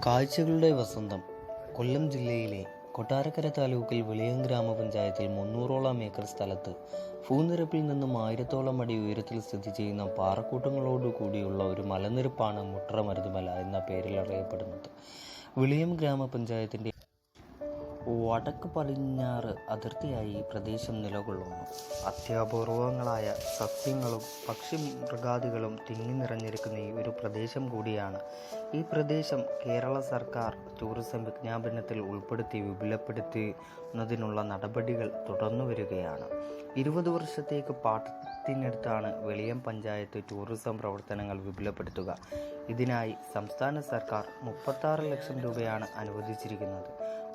കാഴ്ചകളുടെ വസന്തം. കൊല്ലം ജില്ലയിലെ കൊട്ടാരക്കര താലൂക്കിൽ വിളിയം ഗ്രാമപഞ്ചായത്തിൽ 300ഓളം ഏക്കർ സ്ഥലത്ത് ഭൂനിരപ്പിൽ നിന്നും 1000ഓളം അടി ഉയരത്തിൽ സ്ഥിതി ചെയ്യുന്ന പാറക്കൂട്ടങ്ങളോടു കൂടിയുള്ള ഒരു മലനിരപ്പാണ് മുട്ട്ര മരുതുമല എന്ന പേരിൽ അറിയപ്പെടുന്നത്. വിളിയം ഗ്രാമപഞ്ചായത്തിൻ്റെ വടക്ക് പടിഞ്ഞാറ് അതിർത്തിയായി ഈ പ്രദേശം നിലകൊള്ളുന്നു. അത്യപൂർവങ്ങളായ സസ്യങ്ങളും പക്ഷി മൃഗാദികളും തിങ്ങി നിറഞ്ഞിരിക്കുന്ന ഈ ഒരു പ്രദേശം കൂടിയാണ്. ഈ പ്രദേശം കേരള സർക്കാർ ടൂറിസം വിജ്ഞാപനത്തിൽ ഉൾപ്പെടുത്തി വിപുലപ്പെടുത്തുന്നതിനുള്ള നടപടികൾ തുടർന്നു വരികയാണ്. 20 വർഷത്തേക്ക് പാട്ടത്തിനെടുത്താണ് വെളിയം പഞ്ചായത്ത് ടൂറിസം പ്രവർത്തനങ്ങൾ വിപുലപ്പെടുത്തുക. ഇതിനായി സംസ്ഥാന സർക്കാർ 36 ലക്ഷം രൂപയാണ് അനുവദിച്ചിരിക്കുന്നത്.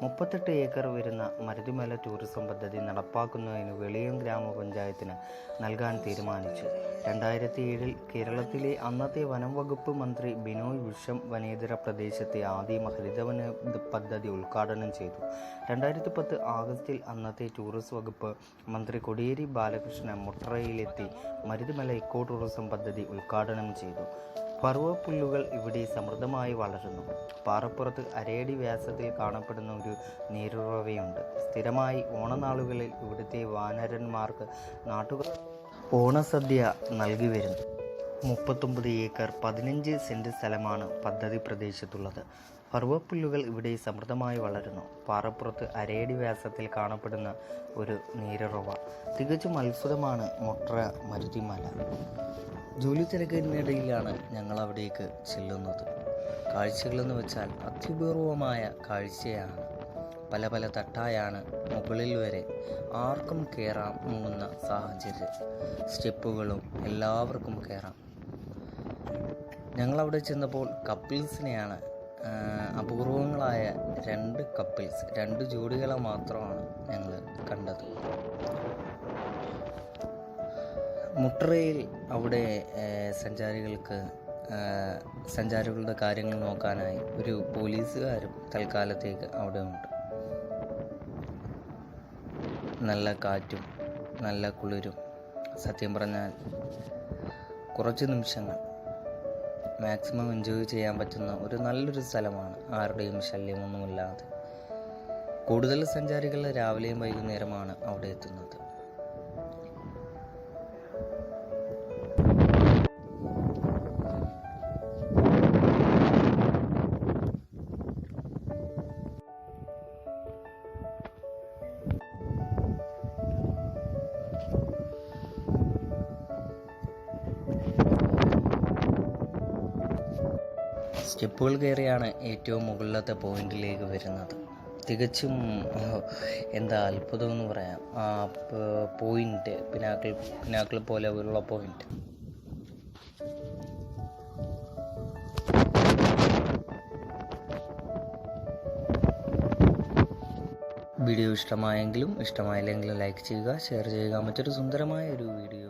38 ഏക്കർ വരുന്ന മരുതുമല ടൂറിസം പദ്ധതി നടപ്പാക്കുന്നതിന് വെളിയം ഗ്രാമപഞ്ചായത്തിന് നൽകാൻ തീരുമാനിച്ചു. 2007 കേരളത്തിലെ അന്നത്തെ വനം വകുപ്പ് മന്ത്രി ബിനോയ് വിശ്വം വനേതര പ്രദേശത്തെ ആദ്യ ഹരിതവന പദ്ധതി ഉദ്ഘാടനം ചെയ്തു. 2010 ആഗസ്റ്റിൽ അന്നത്തെ ടൂറിസം വകുപ്പ് മന്ത്രി കോടിയേരി ബാലകൃഷ്ണൻ മുട്ട്രയിലെത്തി മരുതുമല ഇക്കോ ടൂറിസം പദ്ധതി ഉദ്ഘാടനം ചെയ്തു. പർവ്വതപ്പുല്ലുകൾ ഇവിടെ സമൃദ്ധമായി വളരുന്നു. പാറപ്പുറത്ത് അരയടി വ്യാസത്തിൽ കാണപ്പെടുന്ന ഒരു നീരുറവയുണ്ട്. സ്ഥിരമായി ഓണനാളുകളിൽ ഇവിടുത്തെ വാനരന്മാർക്ക് നാട്ടുകാർ ഓണസദ്യ നൽകി വരുന്നു. 39 ഏക്കർ 15 സെന്റ് സ്ഥലമാണ് പദ്ധതി പ്രദേശത്തുള്ളത്. പർവ്വതപ്പുല്ലുകൾ ഇവിടെ സമൃദ്ധമായി വളരുന്നു. പാറപ്പുറത്ത് അരയടി വ്യാസത്തിൽ കാണപ്പെടുന്ന ഒരു നീരുറവ. തികച്ചും അത്ഭുതമാണ് മുട്ട്ര മരുതിമല. ജോലി തിരക്കിനിടയിലാണ് ഞങ്ങൾ അവിടേക്ക് ചെല്ലുന്നത്. കാഴ്ചകളെന്ന് വെച്ചാൽ അത്യപൂർവമായ കാഴ്ചയാണ്. പല പല തട്ടായാണ് മുകളിൽ വരെ ആർക്കും കയറാവുന്ന സാഹചര്യം. സ്റ്റെപ്പുകളും എല്ലാവർക്കും കയറാം. ഞങ്ങളവിടെ ചെന്നപ്പോൾ കപ്പിൾസിനെയാണ്, അപൂർവങ്ങളായ 2 കപ്പിൾസ്, 2 ജോഡികളെ മാത്രമാണ് ഞങ്ങൾ കണ്ടത്. മുട്ട്രയിൽ അവിടെ സഞ്ചാരികളുടെ കാര്യങ്ങൾ നോക്കാനായി ഒരു പോലീസുകാരും തൽക്കാലത്തേക്ക് അവിടെ ഉണ്ട്. നല്ല കാറ്റും നല്ല കുളിരും. സത്യം പറഞ്ഞാൽ കുറച്ച് നിമിഷങ്ങൾ മാക്സിമം എൻജോയ് ചെയ്യാൻ പറ്റുന്ന ഒരു നല്ലൊരു സ്ഥലമാണ്, ആരുടെയും ശല്യമൊന്നുമില്ലാതെ. കൂടുതൽ സഞ്ചാരികൾ രാവിലെയും വൈകുന്നേരമാണ് അവിടെ എത്തുന്നത്. സ്റ്റെപ്പുകൾ കയറിയാണ് ഏറ്റവും മുകളിലത്തെ പോയിന്റിലേക്ക് വരുന്നത്. തികച്ചും അത്ഭുതമെന്ന് പറയാം. ആ പോയിന്റ് പിനാക്കിൾ പോലെ ഉള്ള പോയിന്റ്. വീഡിയോ ഇഷ്ടമായെങ്കിലും ഇഷ്ടമായില്ലെങ്കിലും ലൈക്ക് ചെയ്യുക, ഷെയർ ചെയ്യുക. മറ്റൊരു സുന്ദരമായ ഒരു വീഡിയോ